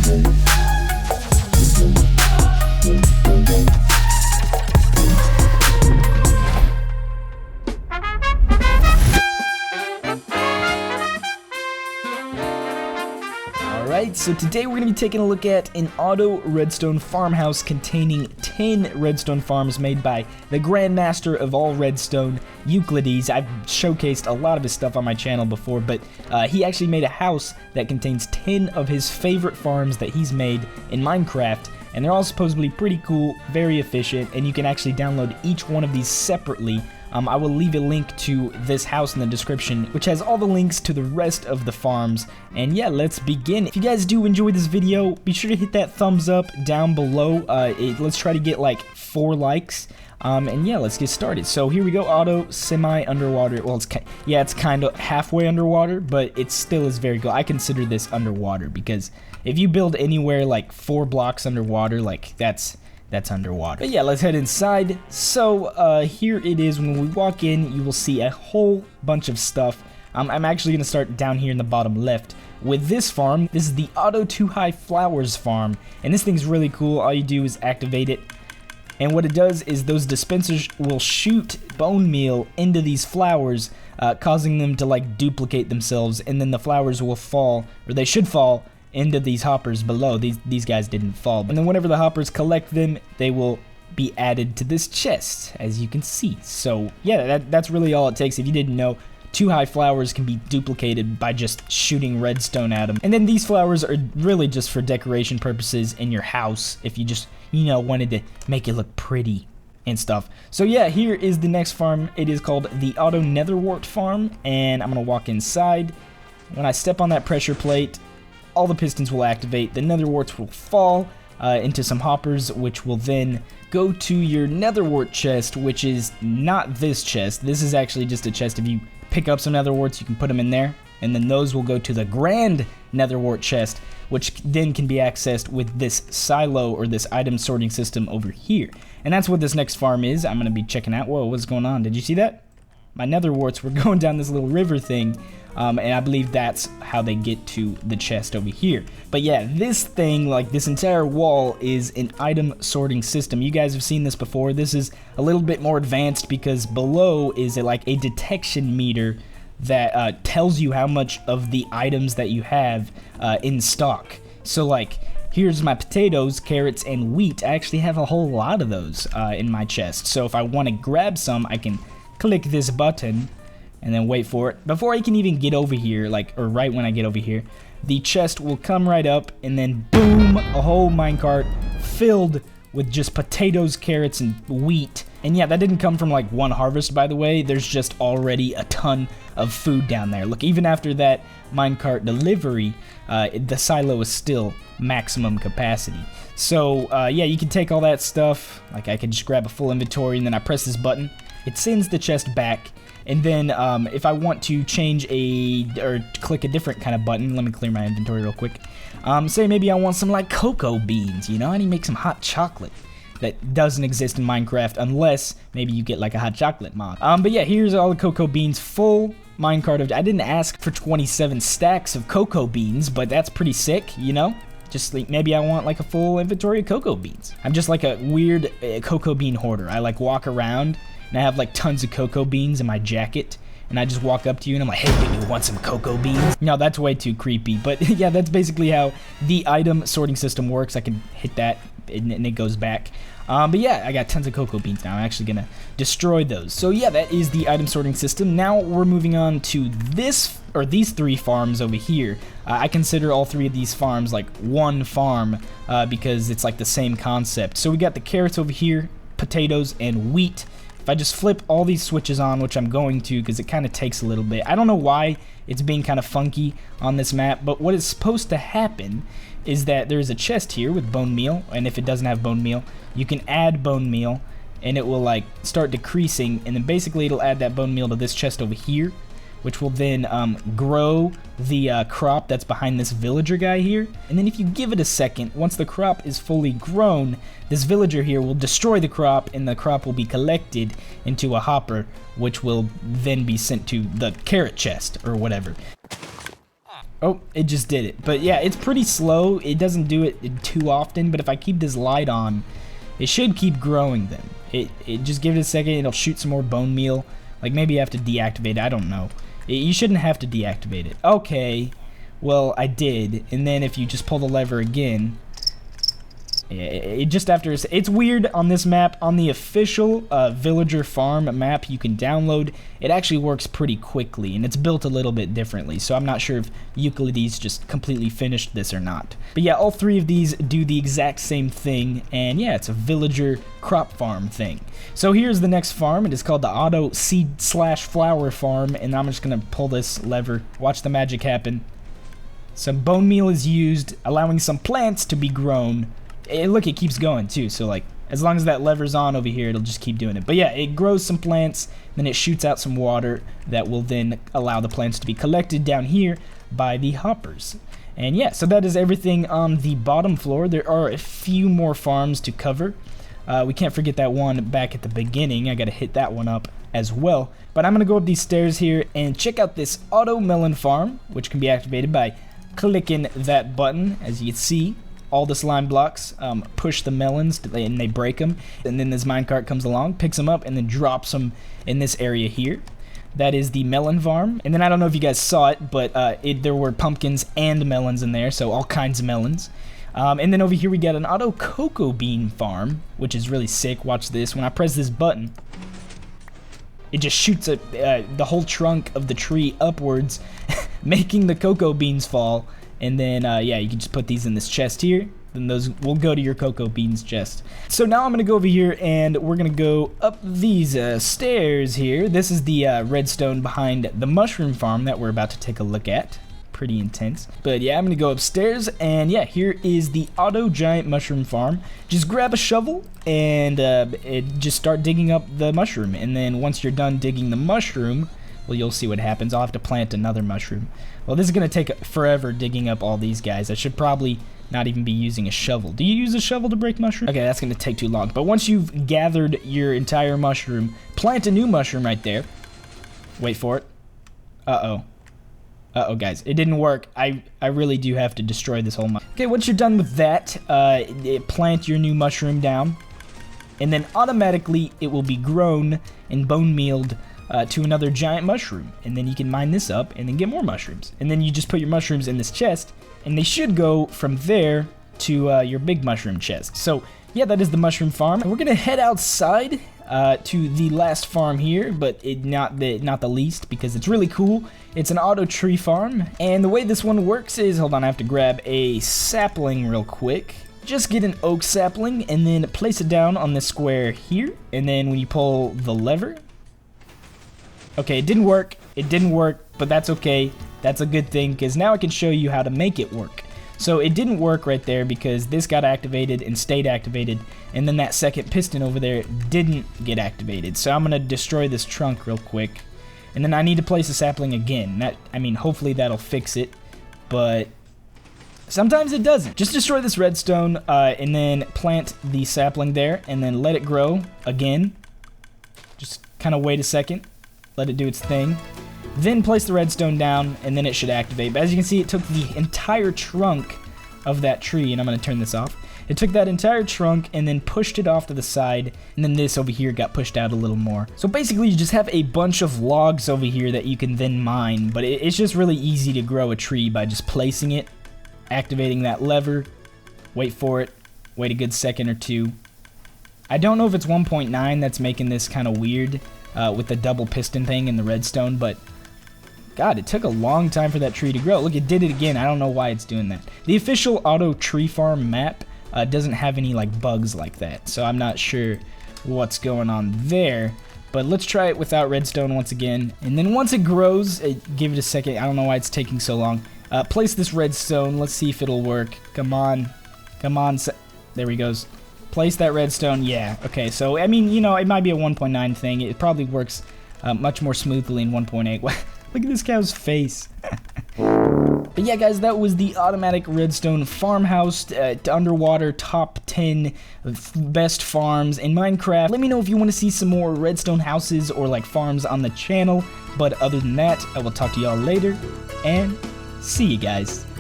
Alright, so today we're going to be taking a look at an auto redstone farmhouse containing 10 redstone farms made by the grandmaster of all redstone, Euclides. I've showcased a lot of his stuff on my channel before, but he actually made a house that contains 10 of his favorite farms that he's made in Minecraft, and they're all supposedly pretty cool, very efficient, and you can actually download each one of these separately. I will leave a link to this house in the description, which has all the links to the rest of the farms. And yeah, let's begin. If you guys do enjoy this video, be sure to hit that thumbs up down below. Let's try to get like 4 likes. And yeah, let's get started. So here we go, auto semi-underwater. Well, it's kind of halfway underwater, but it still is very good. I consider this underwater because if you build anywhere like 4 blocks underwater, like that's underwater. But yeah, let's head inside. So here it is. When we walk in, you will see a whole bunch of stuff. I'm actually going to start down here in the bottom left with this farm. This is the Auto 2 High Flowers farm, and this thing's really cool. All you do is activate it, and what it does is those dispensers will shoot bone meal into these flowers, causing them to like duplicate themselves, and then the flowers will fall, or they should fall, into these hoppers below. These guys didn't fall. And then whenever the hoppers collect them, they will be added to this chest, as you can see. So yeah, that's really all it takes. If you didn't know, 2 high flowers can be duplicated by just shooting redstone at them. And then these flowers are really just for decoration purposes in your house, if you just, you know, wanted to make it look pretty and stuff. So yeah, here is the next farm. It is called the Auto Netherwart farm, and I'm gonna walk inside. When I step on that pressure plate, all the pistons will activate, the netherwarts will fall into some hoppers, which will then go to your netherwart chest, which is not this chest. This is actually just a chest. If you pick up some netherwarts, you can put them in there, and then those will go to the grand netherwart chest, which then can be accessed with this silo, or this item sorting system over here. And that's what this next farm is. I'm going to be checking out. Whoa, what's going on? Did you see that? My netherwarts were going down this little river thing. And I believe that's how they get to the chest over here. But yeah, this thing, like this entire wall, is an item sorting system. You guys have seen this before. This is a little bit more advanced because below is like a detection meter that tells you how much of the items that you have in stock. So like, here's my potatoes, carrots, and wheat. I actually have a whole lot of those in my chest. So if I want to grab some, I can click this button and then wait for it. Before I can even get over here, or right when I get over here, the chest will come right up, and then boom, a whole minecart filled with just potatoes, carrots, and wheat. And yeah, that didn't come from like one harvest, by the way. There's just already a ton of food down there. Look, even after that minecart delivery, the silo is still maximum capacity. So yeah, you can take all that stuff. Like, I could just grab a full inventory, and then I press this button. It sends the chest back. And then if I want to change or click a different kind of button, let me clear my inventory real quick. Say maybe I want some like cocoa beans, you know, I need to make some hot chocolate that doesn't exist in Minecraft unless maybe you get like a hot chocolate mod. But yeah, here's all the cocoa beans, full minecart of, I didn't ask for 27 stacks of cocoa beans, but that's pretty sick, you know? Just like, maybe I want like a full inventory of cocoa beans. I'm just like a weird cocoa bean hoarder. I like walk around and I have like tons of cocoa beans in my jacket, and I just walk up to you and I'm like, hey baby, want some cocoa beans? No, that's way too creepy, but yeah, that's basically how the item sorting system works. I can hit that and it goes back. But yeah, I got tons of cocoa beans now. I'm actually gonna destroy those. So yeah, that is the item sorting system. Now we're moving on to these 3 farms over here. I consider all 3 of these farms like one farm because it's like the same concept. So we got the carrots over here, potatoes, and wheat. If I just flip all these switches on, which I'm going to because it kind of takes a little bit. I don't know why it's being kind of funky on this map, but what is supposed to happen is that there's a chest here with bone meal, and if it doesn't have bone meal, you can add bone meal, and it will like start decreasing, and then basically it'll add that bone meal to this chest over here, which will then grow the crop that's behind this villager guy here. And then if you give it a second, once the crop is fully grown, this villager here will destroy the crop, and the crop will be collected into a hopper, which will then be sent to the carrot chest or whatever. Oh, it just did it. But yeah, it's pretty slow. It doesn't do it too often, but if I keep this light on, it should keep growing then. It just give it a second, it'll shoot some more bone meal. Like maybe you have to deactivate it, I don't know. You shouldn't have to deactivate it. Okay, well I did, and then if you just pull the lever again, it just after it's weird on this map. On the official villager farm map you can download, it actually works pretty quickly, and it's built a little bit differently, so I'm not sure if Euclides just completely finished this or not. But yeah, all three of these do the exact same thing, and yeah, it's a villager crop farm thing. So here's the next farm. It is called the Auto Seed/Flower Farm, and I'm just gonna pull this lever, watch the magic happen. Some bone meal is used, allowing some plants to be grown. Look, it keeps going too, so like as long as that lever's on over here, it'll just keep doing it. But yeah, it grows some plants, then it shoots out some water that will then allow the plants to be collected down here by the hoppers. And yeah, so that is everything on the bottom floor. There are a few more farms to cover. We can't forget that one back at the beginning. I gotta hit that one up as well. But I'm gonna go up these stairs here and check out this auto melon farm, which can be activated by clicking that button. As you can see, all the slime blocks push the melons and they break them, and then this minecart comes along, picks them up, and then drops them in this area here. That is the melon farm. And then I don't know if you guys saw it, but there were pumpkins and melons in there, so all kinds of melons. And then over here we got an auto cocoa bean farm, which is really sick. Watch this. When I press this button, it just shoots the whole trunk of the tree upwards, making the cocoa beans fall. And then, yeah, you can just put these in this chest here. Then those will go to your cocoa beans chest. So now I'm going to go over here and we're going to go up these stairs here. This is the redstone behind the mushroom farm that we're about to take a look at. Pretty intense. But yeah, I'm going to go upstairs and yeah, here is the auto giant mushroom farm. Just grab a shovel and just start digging up the mushroom. And then once you're done digging the mushroom, well, you'll see what happens. I'll have to plant another mushroom. Well, this is going to take forever digging up all these guys. I should probably not even be using a shovel. Do you use a shovel to break mushrooms? Okay, that's going to take too long. But once you've gathered your entire mushroom, plant a new mushroom right there. Wait for it. Uh-oh. Uh-oh, guys. It didn't work. I really do have to destroy this whole mushroom. Okay, once you're done with that, plant your new mushroom down. And then automatically it will be grown and bone mealed to another giant mushroom, and then you can mine this up and then get more mushrooms, and then you just put your mushrooms in this chest and they should go from there to your big mushroom chest. So yeah, that is the mushroom farm. We're gonna head outside to the last farm here, but not the least, because it's really cool. It's an auto tree farm, and the way this one works is, hold on, I have to grab a sapling real quick. Just get an oak sapling and then place it down on this square here, and then when you pull the lever. Okay, it didn't work, but that's okay. That's a good thing, because now I can show you how to make it work. So it didn't work right there because this got activated and stayed activated, and then that second piston over there didn't get activated. So I'm gonna destroy this trunk real quick, and then I need to place a sapling again. I mean, hopefully that'll fix it, but sometimes it doesn't. Just destroy this redstone, and then plant the sapling there, and then let it grow again. Just kind of wait a second. Let it do its thing. Then place the redstone down, and then it should activate. But as you can see, it took the entire trunk of that tree, and I'm going to turn this off. It took that entire trunk and then pushed it off to the side, and then this over here got pushed out a little more. So basically, you just have a bunch of logs over here that you can then mine, but it's just really easy to grow a tree by just placing it, activating that lever, wait for it, wait a good second or two. I don't know if it's 1.9 that's making this kind of weird, with the double piston thing and the redstone, but God, it took a long time for that tree to grow. Look, it did it again. I don't know why it's doing that. The official auto tree farm map doesn't have any like bugs like that, so I'm not sure what's going on there. But let's try it without redstone once again, and then once it grows, give it a second. I don't know why it's taking so long. Place this redstone. Let's see if it'll work. Come on, come on. There he goes. Place that redstone. Yeah, okay, so I mean, you know, it might be a 1.9 thing. It probably works much more smoothly in 1.8. Look at this cow's face. But yeah, guys, that was the automatic redstone farmhouse, underwater top 10 best farms in Minecraft. Let me know if you want to see some more redstone houses or like farms on the channel. But other than that, I will talk to y'all later, and See you guys.